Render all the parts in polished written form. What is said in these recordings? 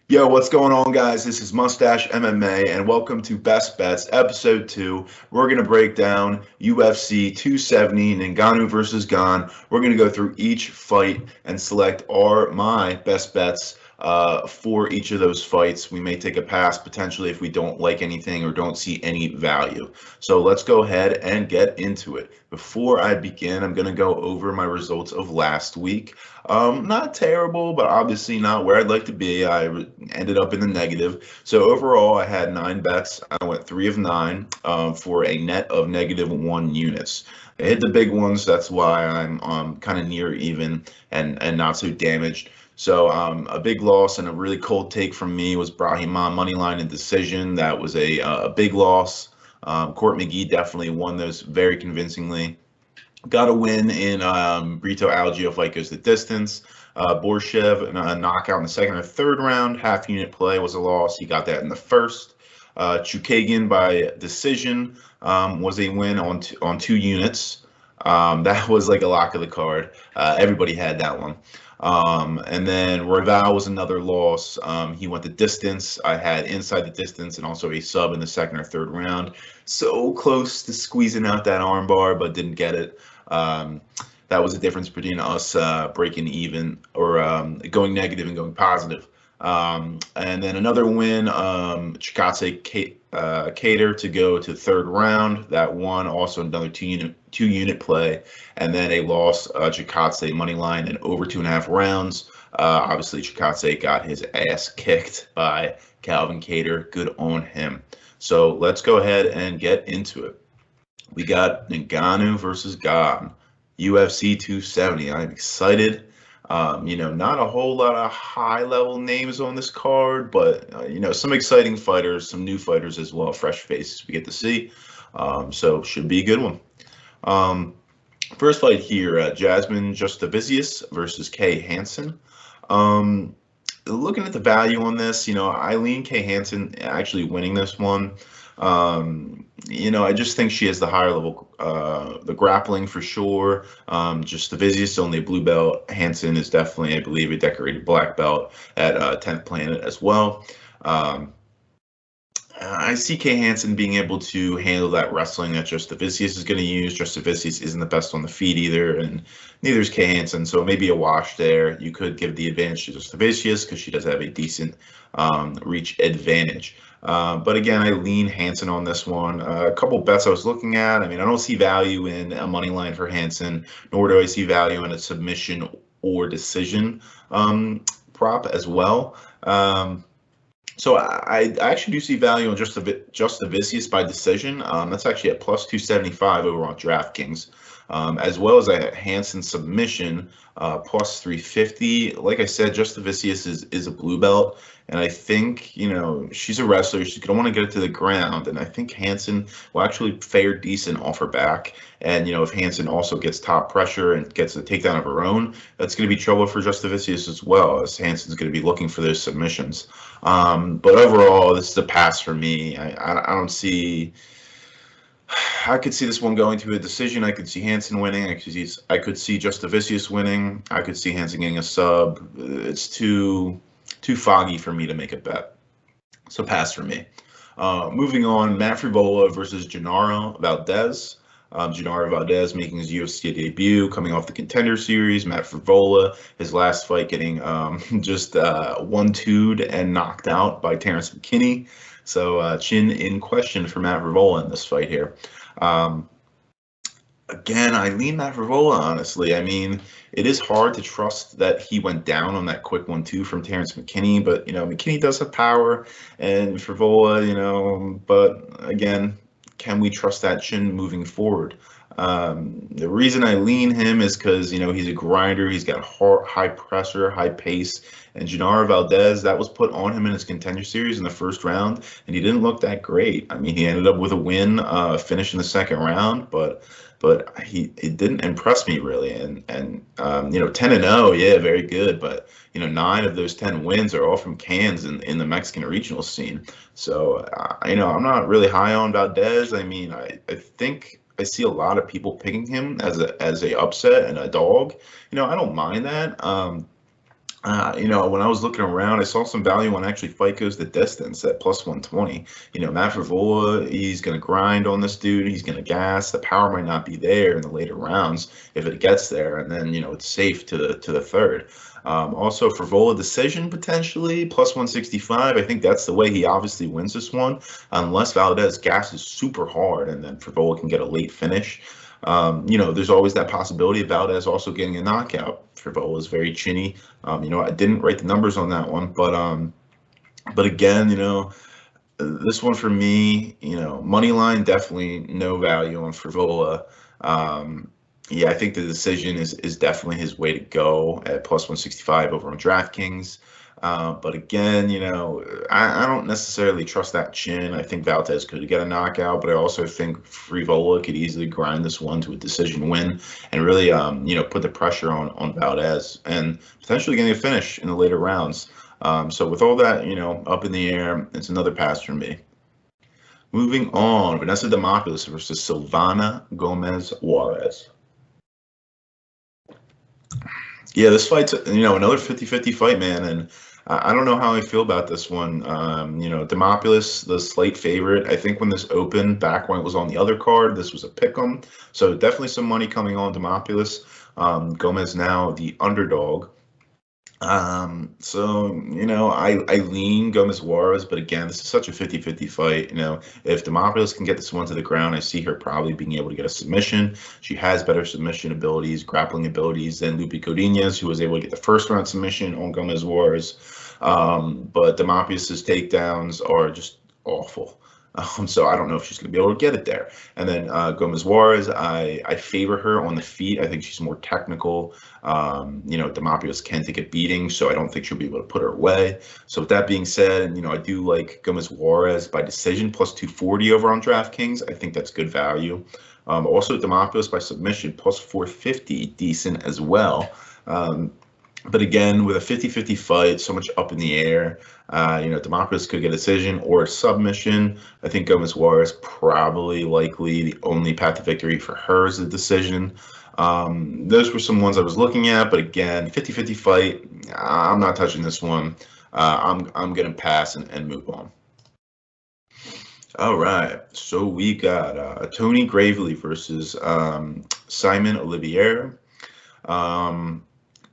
Yo, what's going on, guys? This is Mustache MMA, and welcome to Best Bets, Episode 2. We're going to break down UFC 270, Ngannou versus Gane. We're going to go through each fight and select my best bets for each of those fights. We may take a pass potentially if we don't like anything or don't see any value. So let's go ahead and get into it. Before I begin, I'm going to go over my results of last week. Not terrible, but obviously not where I'd like to be. I ended up in the negative. So overall, I had 9 bets. I went 3 of 9 for a net of -1 units. I hit the big ones. That's why I'm kind of near even and not so damaged. So a big loss and a really cold take from me was Brahimon moneyline and decision. That was a big loss. Court McGee definitely won those very convincingly. Got a win in Brito Algeo fight goes the distance. Borshev, a knockout in the second or third round. Half unit play was a loss. He got that in the first. Chukagin by decision was a win on 2 units. That was like a lock of the card. Everybody had that one. And then Royval was another loss. He went the distance. I had inside the distance and also a sub in the second or third round. So close to squeezing out that armbar, but didn't get it. That was the difference between us breaking even or going negative and going positive. And then another win, Chikadze Kattar to go to third round. That won also another two unit play. And then a loss, Chikadze money line and over 2.5 rounds. Obviously, Chikadze got his ass kicked by Calvin Kattar. Good on him. So let's go ahead and get into it. We got Ngannou versus Gane, UFC 270. I'm excited. Not a whole lot of high-level names on this card, but, some exciting fighters, some new fighters as well, fresh faces we get to see. So should be a good one. First fight here, Jasmine Jasudavicius versus Kay Hansen. Looking at the value on this, I lean Kay Hansen actually winning this one. I just think she has the higher level, the grappling for sure. Just the Vicious only a blue belt. Hansen is definitely, I believe, a decorated black belt at 10th Planet as well. I see Kay Hansen being able to handle that wrestling that Jasudavicius is going to use. Jasudavicius isn't the best on the feet either, and neither is Kay Hansen, so maybe a wash there. You could give the advantage to Jasudavicius because she does have a decent reach advantage. But again, I lean Hansen on this one. A couple bets I was looking at. I don't see value in a money line for Hansen, nor do I see value in a submission or decision prop as well. So I actually do see value on Jasudavicius by decision. That's actually at plus 275 over on DraftKings, as well as a Hansen submission plus 350. Like I said, Jasudavicius is a blue belt, and I think she's a wrestler. She's gonna want to get it to the ground, and I think Hansen will actually fare decent off her back. And if Hansen also gets top pressure and gets a takedown of her own, that's going to be trouble for Jasudavicius as well, as Hansen's going to be looking for those submissions. But overall, this is a pass for me. I don't see. I could see this one going to a decision. I could see Hansen winning. I could see Jasudavicius winning. I could see Hansen getting a sub. It's too foggy for me to make a bet. So pass for me. Moving on, Matt Freevola versus Gennaro Valdez. Gennaro Valdez making his UFC debut, coming off the Contender Series. Matt Freevola, his last fight getting just 1-2'd and knocked out by Terrence McKinney. So chin in question for Matt Freevola in this fight here. Again, I lean Matt Freevola, honestly. It is hard to trust that he went down on that quick 1-2 from Terrence McKinney, but, McKinney does have power, and Freevola, but again, can we trust that chin moving forward? The reason I lean him is because, he's a grinder. He's got high pressure, high pace. And Gennaro Valdez, that was put on him in his Contender Series in the first round, and he didn't look that great. He ended up with a win, finish in the second round, but it didn't impress me really. And 10-0, yeah, very good. But 9 of those 10 wins are all from cans in the Mexican regional scene. So I'm not really high on Valdez. I think I see a lot of people picking him as a upset and a dog. I don't mind that. When I was looking around, I saw some value on actually fight goes the distance at plus 120. Matt Freevola, he's going to grind on this dude. He's going to gas. The power might not be there in the later rounds if it gets there, and then it's safe to the third. Also, Freevola decision potentially plus 165. I think that's the way he obviously wins this one, unless Valdez gasses super hard and then Freevola can get a late finish. There's always that possibility of Valdez also getting a knockout. Freevola is very chinny. I didn't write the numbers on that one, but again, this one for me, money line, definitely no value on Freevola. Yeah, I think the decision is definitely his way to go at plus 165 over on DraftKings. But again, I don't necessarily trust that chin. I think Valdez could get a knockout, but I also think Freevola could easily grind this one to a decision win and really, put the pressure on Valdez and potentially getting a finish in the later rounds. So with all that, up in the air, it's another pass for me. Moving on, Vanessa Demopoulos versus Silvana Gomez Juarez. Yeah, this fight's, another 50-50 fight, man, and I don't know how I feel about this one. Demopoulos, the slight favorite. I think when this opened, back when it was on the other card, this was a pick'em, so definitely some money coming on Demopoulos. Gomez now the underdog. I lean Gomez Juarez, but again, this is such a 50-50 fight. If Demopoulos can get this one to the ground, I see her probably being able to get a submission. She has better submission abilities, grappling abilities than Lupe Godinez, who was able to get the first round submission on Gomez Juarez. But Demopoulos' takedowns are just awful. So I don't know if she's going to be able to get it there. And then Gomez Juarez, I favor her on the feet. I think she's more technical. Demopoulos can take a beating, so I don't think she'll be able to put her away. So with that being said, and I do like Gomez Juarez by decision plus 240 over on DraftKings. I think that's good value. Also Demopoulos by submission plus 450, decent as well. But again, with a 50-50 fight, so much up in the air, Demopoulos could get a decision or a submission. I think Gomez Juarez probably likely the only path to victory for her is a decision. Those were some ones I was looking at, but again, 50-50 fight, I'm not touching this one. I'm going to pass and move on. All right, so we got Tony Gravely versus Simon Oliveira.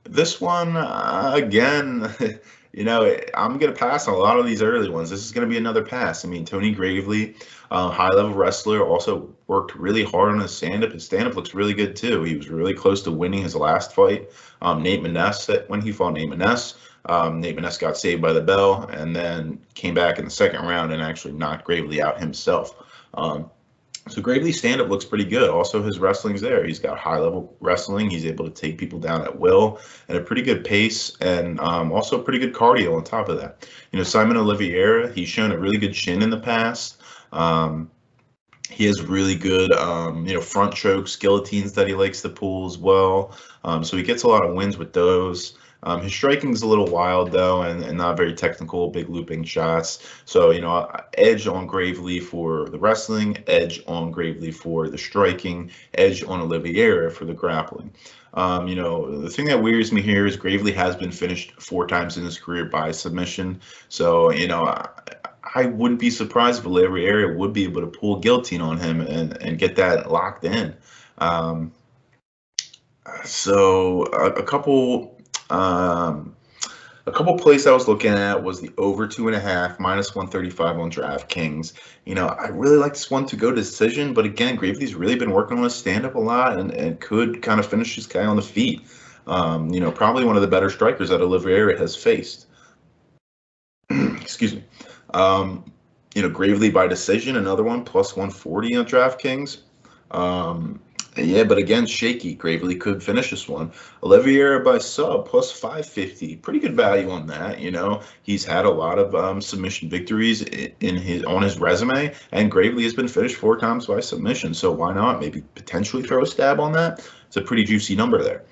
This one, again, I'm going to pass on a lot of these early ones. This is going to be another pass. I mean, Tony Gravely, high-level wrestler, also worked really hard on his stand-up. His stand-up looks really good, too. He was really close to winning his last fight. Nate Maness, when he fought Nate Maness, Nate Maness got saved by the bell and then came back in the second round and actually knocked Gravely out himself. So Gravely's stand-up looks pretty good. Also, his wrestling's there. He's got high-level wrestling. He's able to take people down at will and a pretty good pace and also pretty good cardio on top of that. Simon Oliveira, he's shown a really good chin in the past. He has really good, front chokes, guillotines that he likes to pull as well. So he gets a lot of wins with those. His striking is a little wild, though, and not very technical, big looping shots. So, edge on Gravely for the wrestling, edge on Gravely for the striking, edge on Oliveira for the grappling. The thing that wearies me here is Gravely has been finished 4 times in his career by submission. So, I wouldn't be surprised if Oliveira would be able to pull guillotine on him and get that locked in. So a couple plays I was looking at was the over 2.5 minus 135 on DraftKings. I really like this one to go decision, but again, Gravely's really been working on his stand-up a lot and could kind of finish this guy on the feet. Probably one of the better strikers that Oliveira has faced. Excuse me. Gravely by decision, another one plus 140 on DraftKings. Yeah, but again, shaky. Gravely could finish this one. Oliveira by sub plus 550. Pretty good value on that. He's had a lot of submission victories on his resume, and Gravely has been finished 4 times by submission. So why not? Maybe potentially throw a stab on that. It's a pretty juicy number there.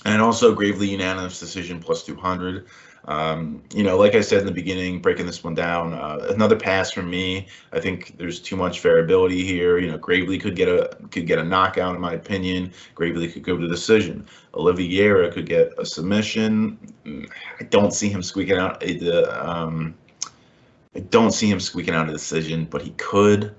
And also Gravely unanimous decision plus 200. Like I said in the beginning, breaking this one down, another pass from me. I think there's too much variability here. Gravely could get a knockout, in my opinion. Gravely could go to decision. Oliveira could get a submission. I don't see him squeaking out a decision, but he could.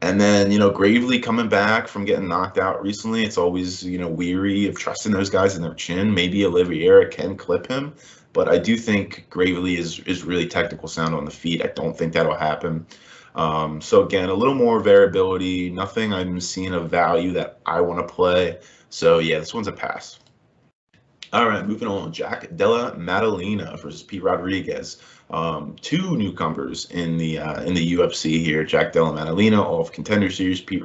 And then, Gravely coming back from getting knocked out recently, it's always, weary of trusting those guys in their chin. Maybe Oliveira can clip him, but I do think Gravely is really technical sound on the feet. I don't think that'll happen. So again, a little more variability, nothing I'm seeing of value that I want to play. So yeah, this one's a pass. All right, moving on. Della Maddalena versus Pete Rodriguez. Two newcomers in the UFC here. Della Maddalena off Contender Series. Pete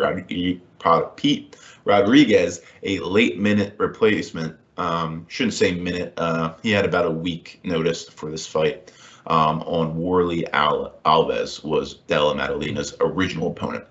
Rodriguez, a late minute replacement. Shouldn't say minute. He had about a week notice for this fight. On Worley Alves was Della Maddalena's original opponent.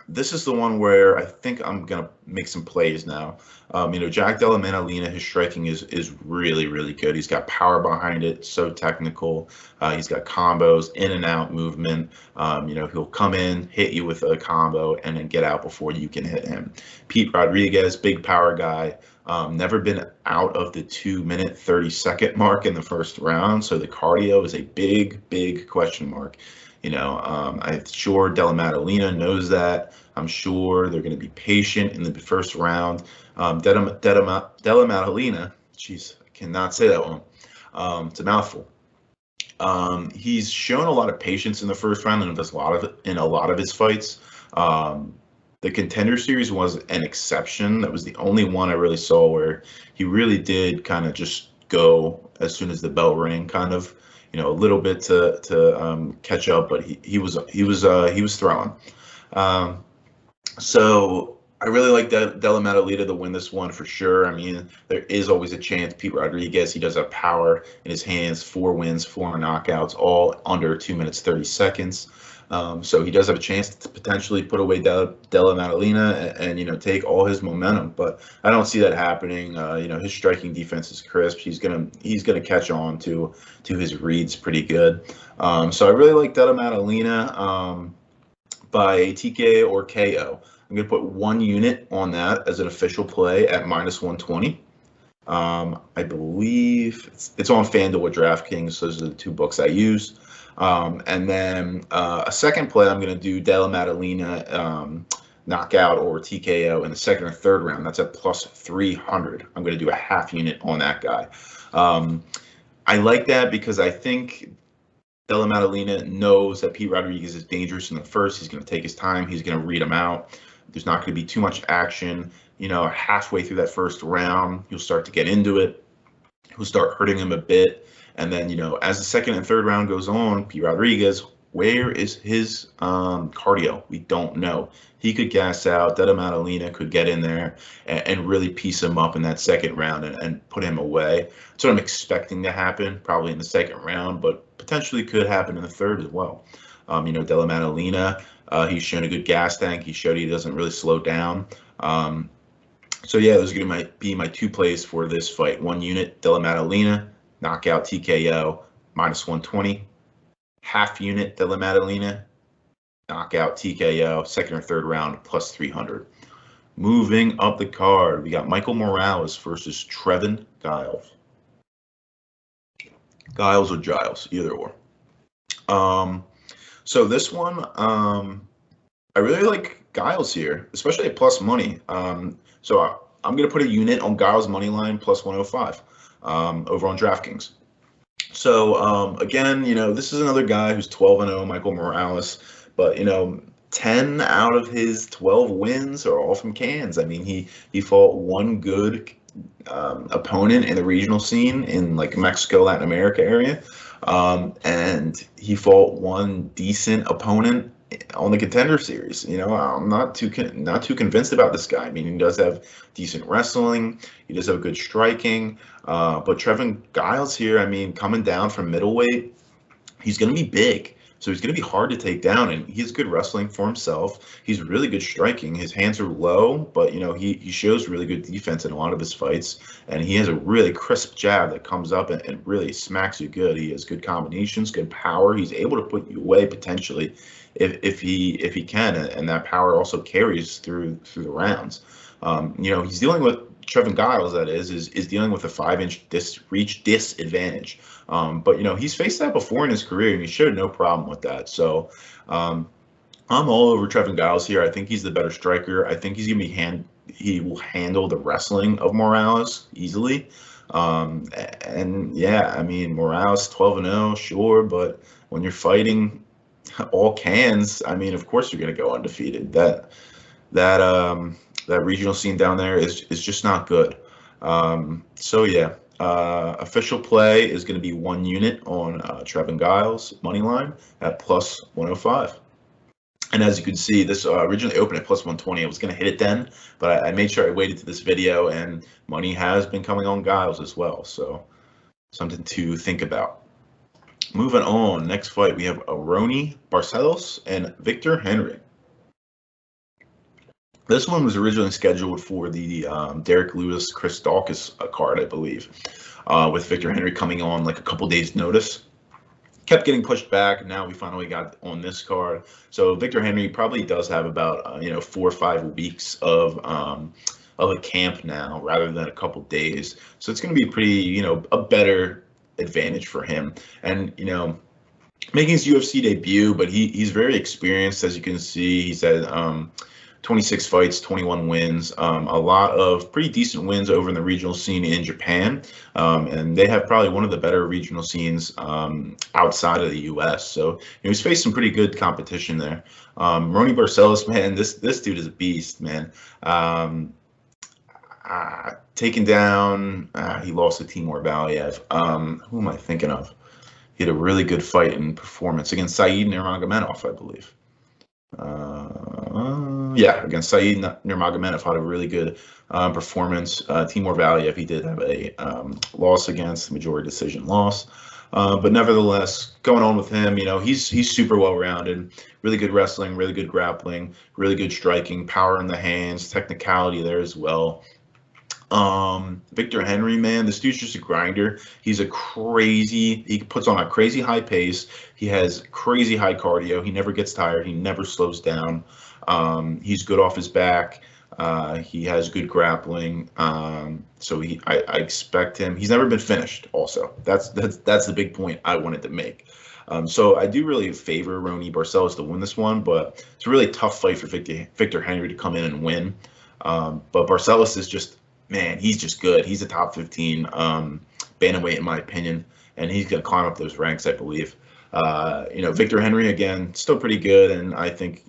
This is the one where I think I'm going to make some plays now. Della Maddalena, his striking is really, really good. He's got power behind it, so technical. He's got combos, in and out movement. He'll come in, hit you with a combo, and then get out before you can hit him. Pete Rodriguez, big power guy. Never been out of the 2-minute 30-second mark in the first round, so the cardio is a big, big question mark. I'm sure Della Maddalena knows that. I'm sure they're going to be patient in the first round. Della Maddalena, jeez, I cannot say that one. It's a mouthful. He's shown a lot of patience in the first round and in a lot of his fights. The Contender Series was an exception. That was the only one I really saw where he really did kind of just go as soon as the bell rang, kind of. A little bit to catch up, but he was throwing. So I really like Della Maddalena to win this one for sure. I mean, there is always a chance. Pete Rodriguez, he does have power in his hands, 4 wins, 4 knockouts, all under 2 minutes 30 seconds. So he does have a chance to potentially put away Della Maddalena and take all his momentum, but I don't see that happening. His striking defense is crisp. He's gonna catch on to his reads pretty good. So I really like Della Maddalena by TK or KO. I'm gonna put 1 unit on that as an official play at -120. I believe it's on FanDuel or DraftKings. Those are the 2 books I use. And then a second play, I'm going to do Della Maddalena knockout or TKO in the second or third round. That's at +300. I'm going to do a half unit on that guy. I like that because I think Della Maddalena knows that Pete Rodriguez is dangerous in the first. He's going to take his time. He's going to read him out. There's not going to be too much action. Halfway through that first round, you'll start to get into it. He'll start hurting him a bit. And then, as the second and third round goes on, Pete Rodriguez, where is his cardio? We don't know. He could gas out. Della Maddalena could get in there and really piece him up in that second round and put him away. That's what I'm expecting to happen, probably in the second round, but potentially could happen in the third as well. Della Maddalena, he's shown a good gas tank. He showed he doesn't really slow down. So, yeah, those are going to be my 2 plays for this fight. 1 unit, Della Maddalena. Knockout TKO -120. Half unit Della Maddalena. Knockout TKO second or third round +300. Moving up the card, we got Michael Morales versus Trevin Giles. Giles or Giles, either or. So this one, I really like Giles here, especially at plus money. So I'm going to put a unit on Giles money line +105. Over on DraftKings. So again, this is another guy who's 12-0, Michael Morales, but 10 out of his 12 wins are all from cans. I mean, he fought one good opponent in the regional scene in like Mexico, Latin America area, and he fought one decent opponent on the Contender Series. I'm not too convinced about this guy. I mean, he does have decent wrestling, he does have good striking, but Trevin Giles here, I mean, coming down from middleweight, he's going to be big. So he's going to be hard to take down, and he has good wrestling for himself. He's really good striking. His hands are low, but he shows really good defense in a lot of his fights, and he has a really crisp jab that comes up and really smacks you good. He has good combinations, good power. He's able to put you away potentially if he can, and that power also carries through the rounds. He's dealing with Trevin Giles, that is dealing with a 5-inch reach disadvantage. But he's faced that before in his career, and he showed no problem with that. So I'm all over Trevin Giles here. I think he's the better striker. I think he will handle the wrestling of Morales easily. Morales 12-0, sure, but when you're fighting all cans, of course you're going to go undefeated. That regional scene down there is just not good. Official play is going to be 1 unit on Trevin Giles money line at plus 105. And as you can see, this originally opened at plus 120. I was going to hit it then, but I made sure I waited to this video, and money has been coming on Giles as well. So something to think about. Moving on, next fight, we have Roni Barcelos and Victor Henry. This one was originally scheduled for the Derek Lewis, Chris Daukaus card, I believe, with Victor Henry coming on like a couple days' notice. Kept getting pushed back, and now we finally got on this card. So Victor Henry probably does have about 4 or 5 weeks of a camp now, rather than a couple days. So it's going to be pretty, a better advantage for him. And making his UFC debut, but he's very experienced, as you can see. He's had 26 fights, 21 wins, a lot of pretty decent wins over in the regional scene in Japan, and they have probably one of the better regional scenes outside of the U.S. So he's faced some pretty good competition there. Roni Barcelos, man, this dude is a beast, man. Taken down, he lost to Timur Valiev. Who am I thinking of? He had a really good fight and performance against Said Nurmagomedov, I believe. Against Said Nurmagomedov, had a really good performance. Timur Valiev, he did have a loss against, majority decision loss. But nevertheless, going on with him, he's super well-rounded, really good wrestling, really good grappling, really good striking, power in the hands, technicality there as well. Victor Henry, man, this dude's just a grinder. He puts on a crazy high pace. He has crazy high cardio. He never gets tired. He never slows down. He's good off his back. He has good grappling. So I expect him. He's never been finished also. That's the big point I wanted to make. So I do really favor Roni Barcelos to win this one, but it's a really tough fight for Victor Henry to come in and win. But Barcelos is just, man, he's just good. He's a top 15 bantamweight in my opinion, and he's going to climb up those ranks, I believe. Victor Henry, again, still pretty good, and I think,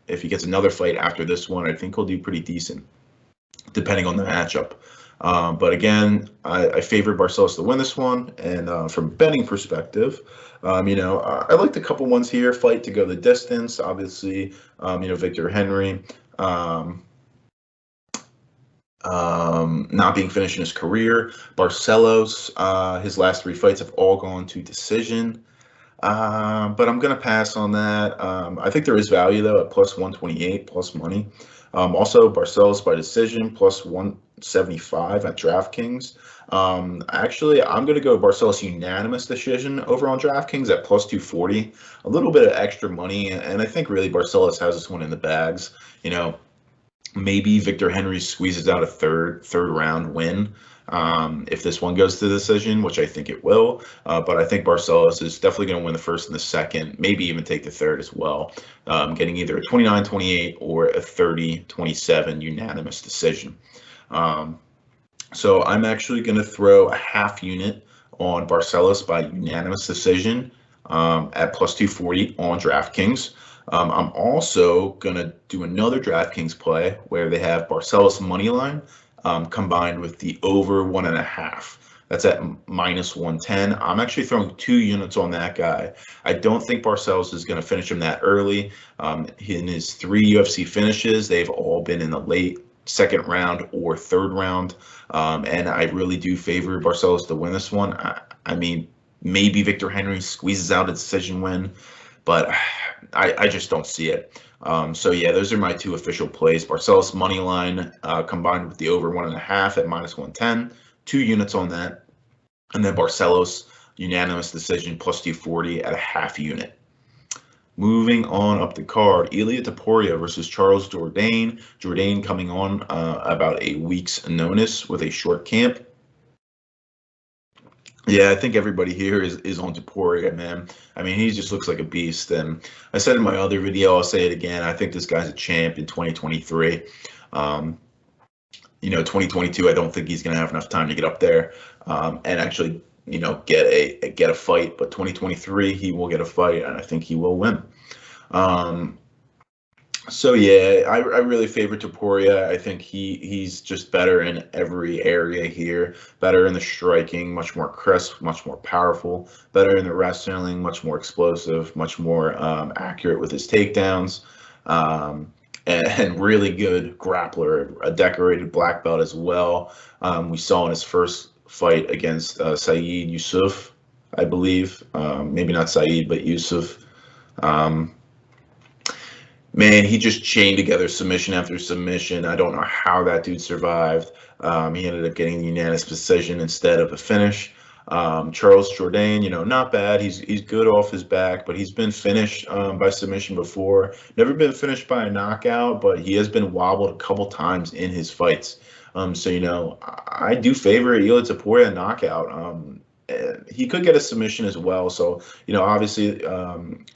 if he gets another fight after this one, I think he'll do pretty decent, depending on the matchup. But again, I favor Barcelos to win this one, and from a betting perspective, I liked a couple ones here. Fight to go the distance, obviously, Victor Henry. Not being finished in his career. Barcelos, his last 3 fights have all gone to decision. But I'm going to pass on that. I think there is value, though, at plus 128, plus money. Also, Barcelos by decision, plus 175 at DraftKings. Actually, I'm going to go Barcelos unanimous decision over on DraftKings at plus 240. A little bit of extra money, and I think really Barcelos has this one in the bags. Maybe Victor Henry squeezes out a third round win if this one goes to decision, which I think it will. But I think Barcelos is definitely going to win the first and the second, maybe even take the third as well, getting either a 29-28 or a 30-27 unanimous decision. So I'm actually going to throw a half unit on Barcelos by unanimous decision at plus 240 on DraftKings. I'm also going to do another DraftKings play where they have Barcelos money line combined with the over 1.5. That's at minus 110. I'm actually throwing 2 units on that guy. I don't think Barcelos is going to finish him that early. In his 3 UFC finishes, they've all been in the late second round or third round. And I really do favor Barcelos to win this one. I mean, maybe Victor Henry squeezes out a decision win. but I just don't see it. So yeah, those are my two official plays. Barcelos money line combined with the over 1.5 at -110, 2 units on that, and then Barcelos unanimous decision plus 240 at a half unit. Moving on up the card, Topuria versus Charles Jourdain. Jourdain coming on about a week's notice with a short camp. Yeah, I think everybody here is on Topuria, man. I mean, he just looks like a beast. And I said in my other video, I'll say it again, I think this guy's a champ in 2023. 2022, I don't think he's going to have enough time to get up there and actually, get a fight. But 2023, he will get a fight, and I think he will win. So yeah, I really favor Topuria. I think he's just better in every area here. Better in the striking, much more crisp, much more powerful. Better in the wrestling, much more explosive, much more accurate with his takedowns. And really good grappler, a decorated black belt as well. We saw in his first fight against Saeed Yusuf, I believe. Maybe not Saeed, but Yusuf. Man, he just chained together submission after submission. I don't know how that dude survived. He ended up getting the unanimous decision instead of a finish. Charles Jourdain, not bad. He's good off his back, but he's been finished by submission before. Never been finished by a knockout, but he has been wobbled a couple times in his fights. So, I do favor Topuria knockout. He could get a submission as well. So, obviously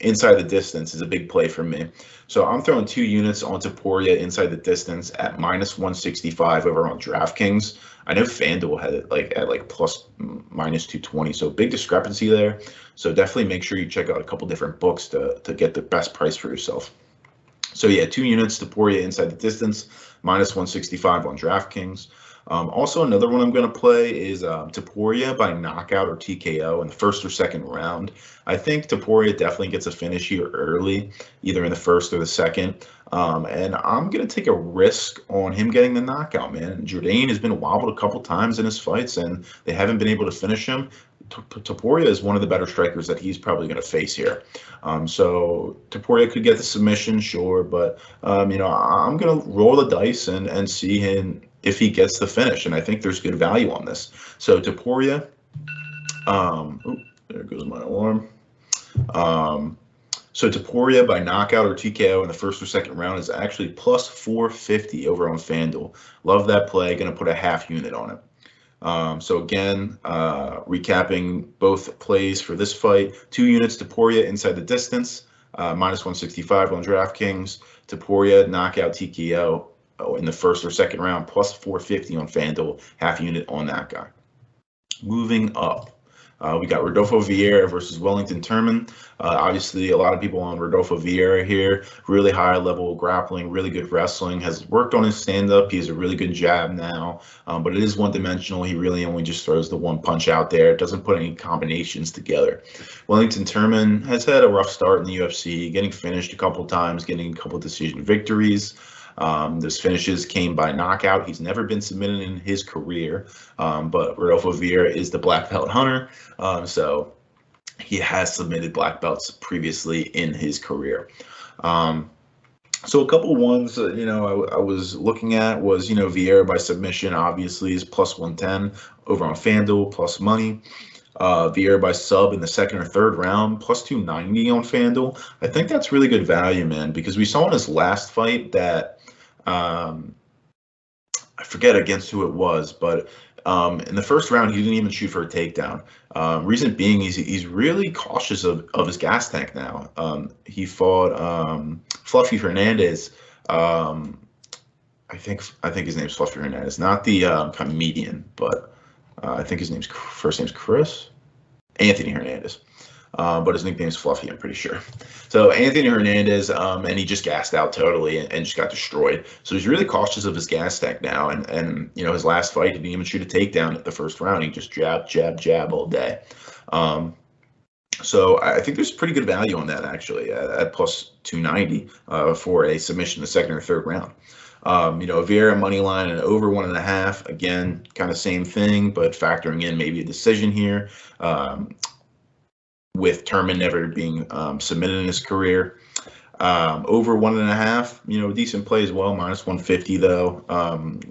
inside the distance is a big play for me. So I'm throwing 2 units on Topuria inside the distance at -165 over on DraftKings. I know FanDuel had it at plus -220. So big discrepancy there. So definitely make sure you check out a couple different books to get the best price for yourself. So yeah, 2 units Topuria inside the distance, -165 on DraftKings. Also, another one I'm going to play is Topuria by knockout or TKO in the first or second round. I think Topuria definitely gets a finish here early, either in the first or the second. And I'm going to take a risk on him getting the knockout, man. Jourdain has been wobbled a couple times in his fights, and they haven't been able to finish him. Topuria is one of the better strikers that he's probably going to face here. So Topuria could get the submission, sure, but I'm going to roll the dice and see him if he gets the finish, and I think there's good value on this. So Topuria, there goes my alarm. So Topuria by knockout or TKO in the first or second round is actually plus 450 over on FanDuel. Love that play. Going to put a half unit on it. So again, recapping both plays for this fight: 2 units Topuria inside the distance, -165 on DraftKings. Topuria knockout TKO in the first or second round, plus 450 on FanDuel, half unit on that guy. Moving up, we got Rodolfo Vieira versus Wellington Turman. Obviously, a lot of people on Rodolfo Vieira here. Really high level grappling, really good wrestling. Has worked on his stand-up. He has a really good jab now, but it is one-dimensional. He really only just throws the one punch out there. Doesn't put any combinations together. Wellington Turman has had a rough start in the UFC, getting finished a couple times, getting a couple decision victories. Those finishes came by knockout. He's never been submitted in his career, but Rodolfo Vieira is the black belt hunter, so he has submitted black belts previously in his career. So a couple ones I was looking at was Vieira by submission obviously is plus 110 over on FanDuel, plus money. Vieira by sub in the second or third round, plus 290 on FanDuel. I think that's really good value, man, because we saw in his last fight that I forget against who it was, but in the first round, he didn't even shoot for a takedown. Reason being, he's really cautious of his gas tank now. He fought Fluffy Hernandez. I think his name's Fluffy Hernandez, not the comedian, but I think his first name's Chris Anthony Hernandez. But his nickname is Fluffy, I'm pretty sure. So Anthony Hernandez, and he just gassed out totally and just got destroyed. So he's really cautious of his gas tank now. And his last fight, he didn't even shoot a takedown at the first round. He just jab all day. So I think there's pretty good value on that, actually, at plus 290 for a submission in the second or third round. Vieira money line and over 1.5. Again, kind of same thing, but factoring in maybe a decision here. with Turman never being submitted in his career. Over 1.5, decent play as well. -150 though.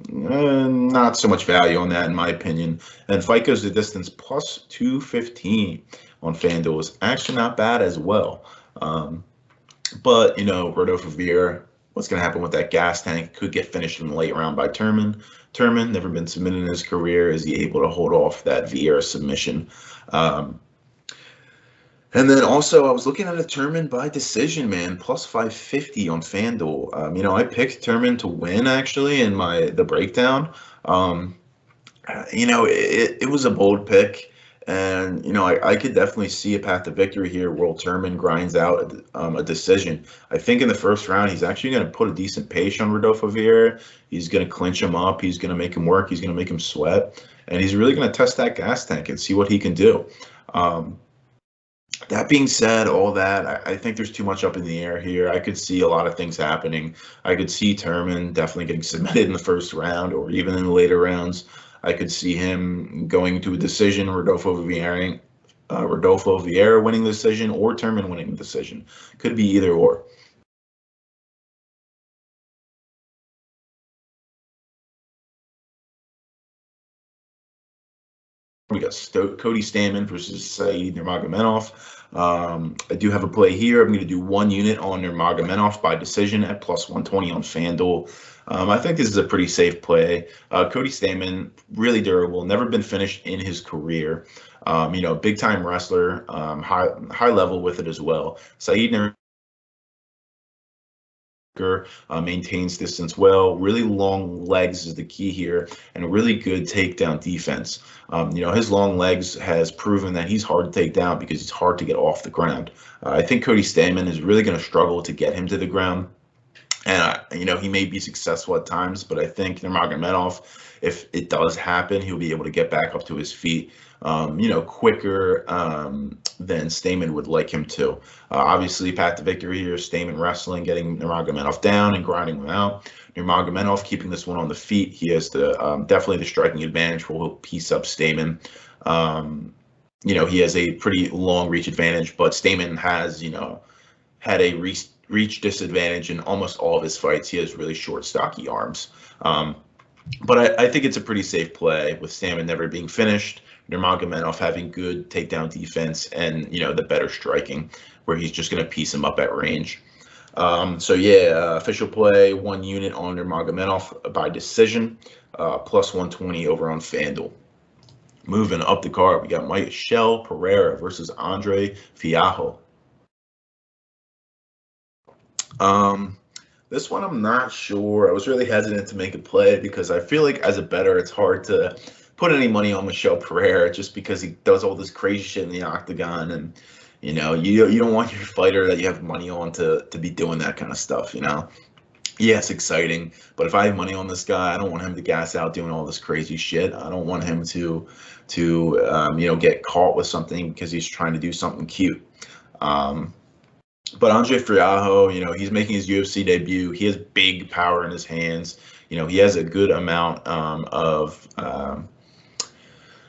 Not so much value on that in my opinion. And fight goes the distance +215 on FanDuel is actually not bad as well. But Rodolfo Vieira, what's going to happen with that gas tank? Could get finished in the late round by Turman. Turman never been submitted in his career. Is he able to hold off that Vieira submission? And then also, I was looking at a Turman by decision, man, +550 on FanDuel. I picked Turman to win actually in the breakdown. It was a bold pick, and I could definitely see a path to victory here where Turman grinds out a decision. I think in the first round, he's actually going to put a decent pace on Rodolfo Vieira. He's going to clinch him up. He's going to make him work. He's going to make him sweat, and he's really going to test that gas tank and see what he can do. That being said, all that, I think there's too much up in the air here. I could see a lot of things happening. I could see Turman definitely getting submitted in the first round or even in the later rounds. I could see him going to a decision, Rodolfo Vieira winning the decision, or Turman winning the decision. Could be either or. We got Cody Stamann versus Said Nurmagomedov. I do have a play here. I'm going to do 1 unit on Nurmagomedov by decision at +120 on FanDuel. I think this is a pretty safe play. Cody Stamann, really durable, never been finished in his career. Big time wrestler, high level with it as well. Said maintains distance well. Really long legs is the key here, and a really good takedown defense. His long legs has proven that he's hard to take down because it's hard to get off the ground. I think Cody Stamann is really going to struggle to get him to the ground. And, he may be successful at times, but I think Nurmagomedov, if it does happen, he'll be able to get back up to his feet, quicker than Stamann would like him to. Obviously, path to victory here, Stamann wrestling, getting Nurmagomedov down and grinding him out. Nurmagomedov keeping this one on the feet. He has definitely the striking advantage where he'll piece up Stamann. He has a pretty long reach advantage, but Stamann has, had a reach disadvantage in almost all of his fights. He has really short, stocky arms. But I think it's a pretty safe play with Stamann never being finished, Nurmagomedov having good takedown defense, and the better striking, where he's just going to piece him up at range. Official play 1 unit on Nurmagomedov by decision, +120 over on FanDuel. Moving up the card, we got Michel Pereira versus Andre Fialho. This one I'm not sure. I was really hesitant to make a play because I feel like as a bettor, it's hard to put any money on Michel Pereira just because he does all this crazy shit in the octagon, and you don't want your fighter that you have money on to be doing that kind of stuff. Yeah, it's exciting, but if I have money on this guy, I don't want him to gas out doing all this crazy shit. I don't want him to get caught with something because he's trying to do something cute. But Andre Fialho, he's making his UFC debut. He has big power in his hands. He has a good amount of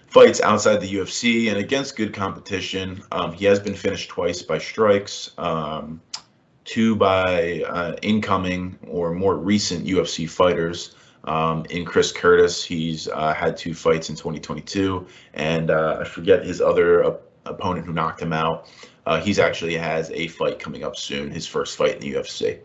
fights outside the UFC and against good competition. He has been finished twice by strikes, 2 by incoming or more recent UFC fighters. In Chris Curtis, he's had 2 fights in 2022, and I forget his other opponent who knocked him out. He's actually has a fight coming up soon, his first fight in the UFC.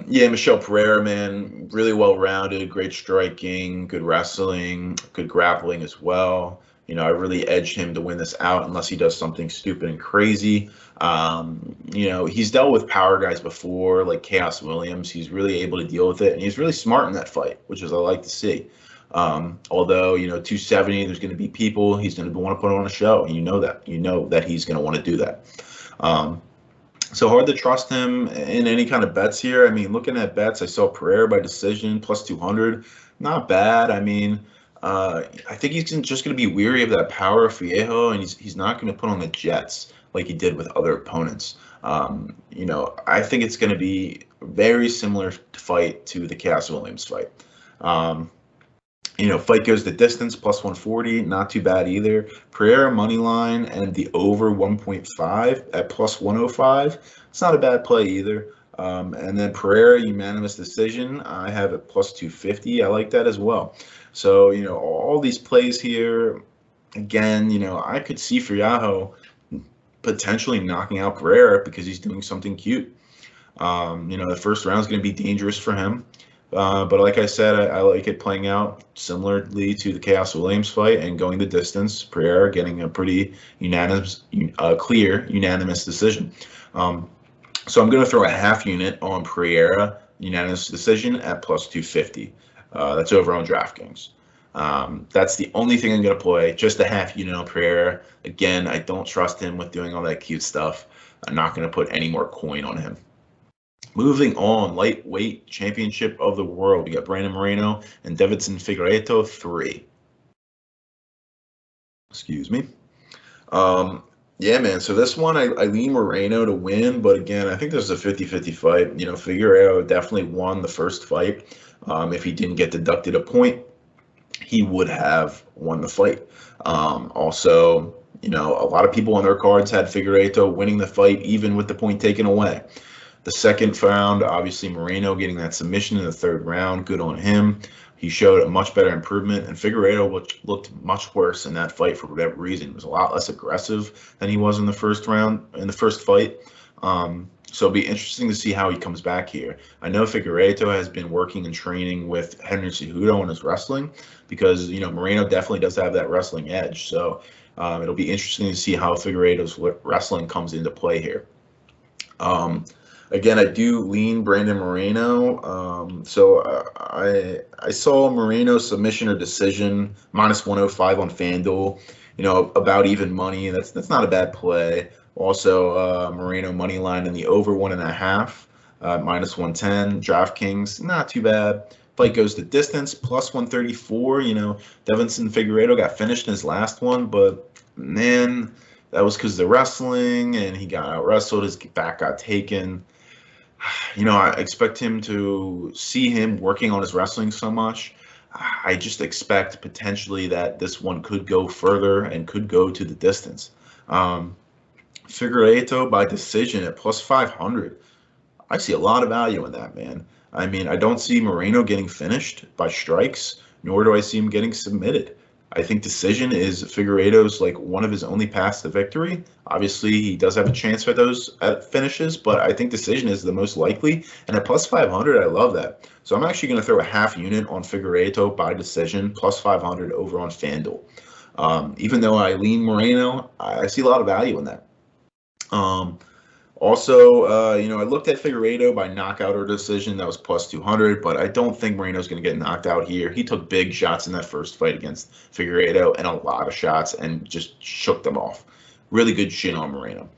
Michel Pereira, man, really well-rounded, great striking, good wrestling, good grappling as well. I really edged him to win this out unless he does something stupid and crazy. He's dealt with power guys before, like Chaos Williams. He's really able to deal with it, and he's really smart in that fight, which is I like to see. Although 270, there's going to be people. He's going to want to put on a show, and you know that he's going to want to do that. So hard to trust him in any kind of bets here. I mean, looking at bets, I saw Pereira by decision +200, not bad. I mean, I think he's just going to be weary of that power of Fialho, and he's not going to put on the jets like he did with other opponents. I think it's going to be very similar fight to the Chaos Williams fight. Fight goes the distance, plus 140, not too bad either. Pereira money line and the over 1.5 at plus 105. It's not a bad play either. And then Pereira unanimous decision, I have it plus 250. I like that as well. So, all these plays here, again, I could see Fialho potentially knocking out Pereira because he's doing something cute. The first round is going to be dangerous for him. But like I said, I like it playing out similarly to the Chaos Williams fight and going the distance. Pereira getting a pretty clear unanimous decision. So I'm going to throw a half unit on Pereira unanimous decision at plus 250. That's over on DraftKings. That's the only thing I'm going to play, just a half unit on Pereira. Again, I don't trust him with doing all that cute stuff. I'm not going to put any more coin on him. Moving on, lightweight championship of the world. We got Brandon Moreno and Deiveson Figueiredo 3. Excuse me. Yeah, man. So this one, I lean Moreno to win, but again, I think this is a 50-50 fight. Figueiredo definitely won the first fight. If he didn't get deducted a point, he would have won the fight. Also, a lot of people on their cards had Figueiredo winning the fight, even with the point taken away. The second round, obviously Moreno getting that submission in the third round. Good on him. He showed a much better improvement, and Figueiredo looked much worse in that fight for whatever reason. He was a lot less aggressive than he was in the first round, in the first fight. So it'll be interesting to see how he comes back here. I know Figueiredo has been working and training with Henry Cejudo in his wrestling because, Moreno definitely does have that wrestling edge. So it'll be interesting to see how Figueiredo's wrestling comes into play here. Again, I do lean Brandon Moreno. I saw Moreno submission or decision minus 105 on FanDuel. About even money. That's not a bad play. Also, Moreno money line in the over 1.5, minus 110. DraftKings, not too bad. Fight goes the distance, plus 134. Deiveson Figueiredo got finished in his last one, but man, that was because of the wrestling, and he got out wrestled. His back got taken. I expect him to see him working on his wrestling so much. I just expect potentially that this one could go further and could go to the distance. Figueiredo by decision at plus 500. I see a lot of value in that, man. I don't see Moreno getting finished by strikes, nor do I see him getting submitted. I think decision is Figueiredo's one of his only paths to victory. Obviously, he does have a chance for those finishes, but I think decision is the most likely. And at plus 500, I love that. So I'm actually going to throw a half unit on Figueiredo by decision, plus 500 over on FanDuel. Even though I lean Moreno, I see a lot of value in that. Also, I looked at Figueiredo by knockout or decision. That was plus 200, but I don't think Moreno's going to get knocked out here. He took big shots in that first fight against Figueiredo and a lot of shots and just shook them off. Really good shin on Moreno.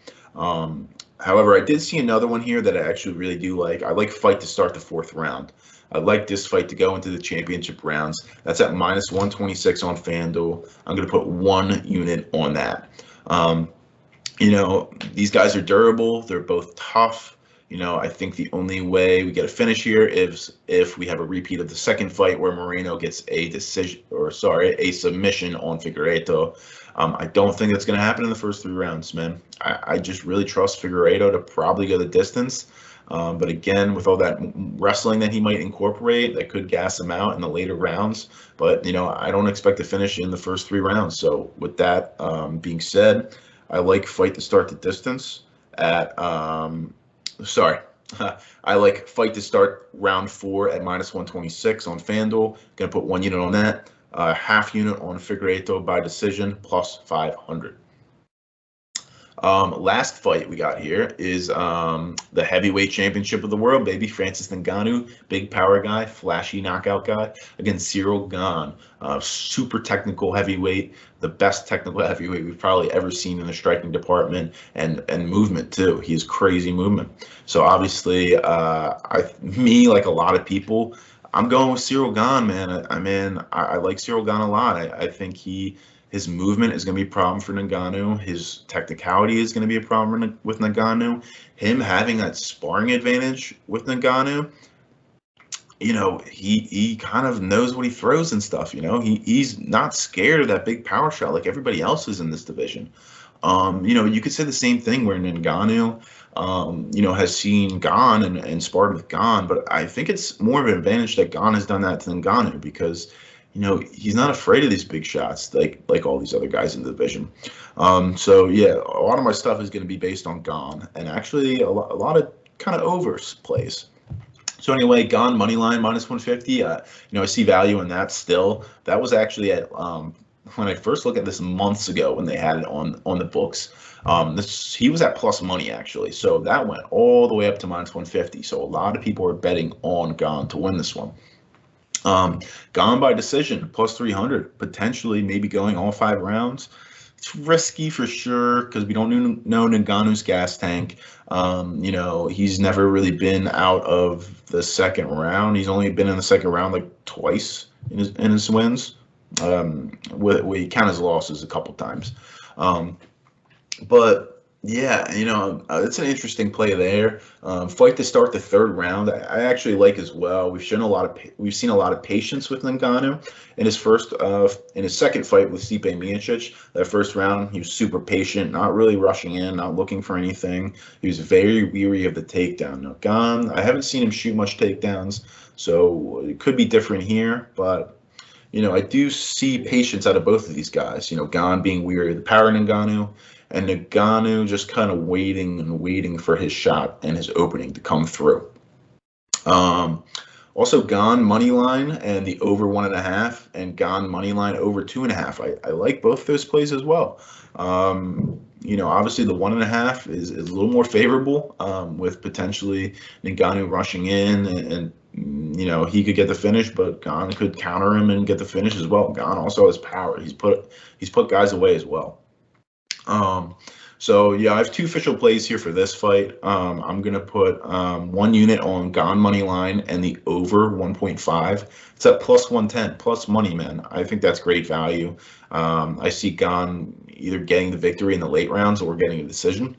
However, I did see another one here that I actually really do like. I like fight to start the fourth round. I like this fight to go into the championship rounds. That's at minus 126 on FanDuel. I'm going to put 1 unit on that. These guys are durable. They're both tough. I think the only way we get a finish here is if we have a repeat of the second fight where Moreno gets a submission on Figueiredo. I don't think that's going to happen in the first 3 rounds, man. I just really trust Figueiredo to probably go the distance. But again, with all that wrestling that he might incorporate, that could gas him out in the later rounds. But, I don't expect to finish in the first 3 rounds. So with that being said, I like fight to start the distance at, I like fight to start round 4 at minus 126 on FanDuel. Going to put 1 unit on that. Half unit on Figueiredo by decision, plus 500. Last fight we got here is the heavyweight championship of the world, baby. Francis Ngannou, big power guy, flashy knockout guy, against Ciryl Gane, super technical heavyweight, the best technical heavyweight we've probably ever seen in the striking department, and movement too. He has crazy movement. So obviously, like a lot of people, I'm going with Ciryl Gane, man. I like Ciryl Gane a lot. I think his movement is going to be a problem for Ngannou. His technicality is going to be a problem with Ngannou. Him having that sparring advantage with Ngannou, he kind of knows what he throws and stuff. He's not scared of that big power shot like everybody else is in this division. You could say the same thing where Ngannou, has seen Gane and sparred with Gane, but I think it's more of an advantage that Gane has done that to Ngannou because, he's not afraid of these big shots like all these other guys in the division. So yeah, a lot of my stuff is going to be based on Gane, and actually a lot of kind of overs plays. So anyway, Gane money line minus 150. I see value in that still. That was actually at when I first looked at this months ago when they had it on the books. He was at plus money actually, so that went all the way up to minus 150. So a lot of people are betting on Gane to win this one. Gane by decision plus 300, potentially maybe going all 5 rounds. It's risky for sure because we don't know Ngannou's gas tank. He's never really been out of the second round. He's only been in the second round like twice in his wins. We count his losses a couple times. But yeah, it's an interesting play there. Fight to start the 3rd round, I actually like as well. We've seen a lot of patience with Ngannou in his second fight with Stipe Miocic. That first round, he was super patient, not really rushing in, not looking for anything. He was very weary of the takedown. Now Gane, I haven't seen him shoot much takedowns, so it could be different here, but I do see patience out of both of these guys. Gane being weary of the power in Ngannou, and Ngannou just kind of waiting for his shot and his opening to come through. Also, Gane money line and the over 1.5, and Gane money line over 2.5. I like both those plays as well. Obviously the 1.5 is a little more favorable with potentially Ngannou rushing in and he could get the finish, but Gane could counter him and get the finish as well. Gane also has power. He's put guys away as well. So yeah, I have 2 official plays here for this fight. I'm gonna put 1 unit on Gane money line and the over 1.5. It's at plus 110, plus money, man. I think that's great value. I see Gane either getting the victory in the late rounds or getting a decision.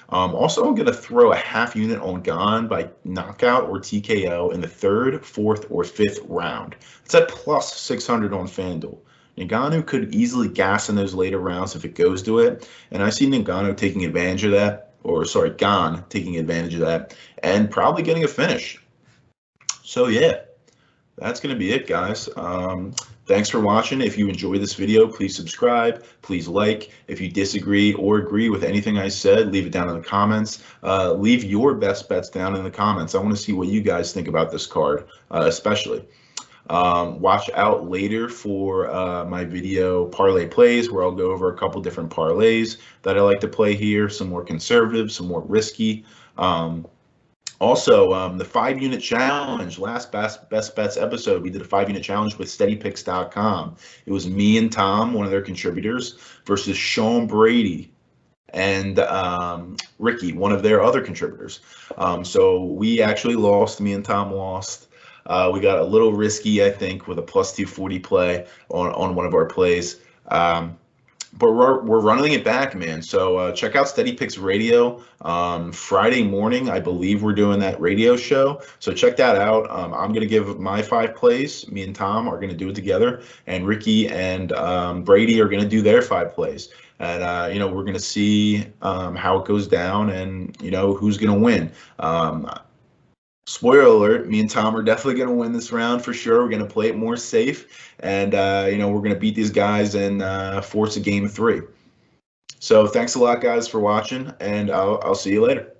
Also, I'm going to throw a half unit on Gane by knockout or TKO in the 3rd, 4th, or 5th round. It's at plus 600 on FanDuel. Ngannou could easily gas in those later rounds if it goes to it, and I see Ngannou taking advantage of that, Gane taking advantage of that, and probably getting a finish. So yeah, that's going to be it, guys. Thanks for watching. If you enjoyed this video, please subscribe, please like. If you disagree or agree with anything I said, leave it down in the comments. Leave your best bets down in the comments. I want to see what you guys think about this card, especially. Watch out later for my video parlay plays, where I'll go over a couple different parlays that I like to play here, some more conservative, some more risky. Also, the 5-unit challenge, last best bets episode, we did a 5-unit challenge with Steadypicks.com. It was me and Tom, one of their contributors, versus Sean Brady and Ricky, one of their other contributors. So we actually lost. Me and Tom lost. We got a little risky, I think, with a plus 240 play on one of our plays. But we're running it back, man. So check out Steadypicks Radio. Friday morning, I believe we're doing that radio show. So check that out. I'm going to give my 5 plays. Me and Tom are going to do it together. And Ricky and Brady are going to do their 5 plays. And, we're going to see how it goes down and, who's going to win. Spoiler alert, me and Tom are definitely going to win this round for sure. We're going to play it more safe, and, we're going to beat these guys and force a game 3. So thanks a lot, guys, for watching, and I'll see you later.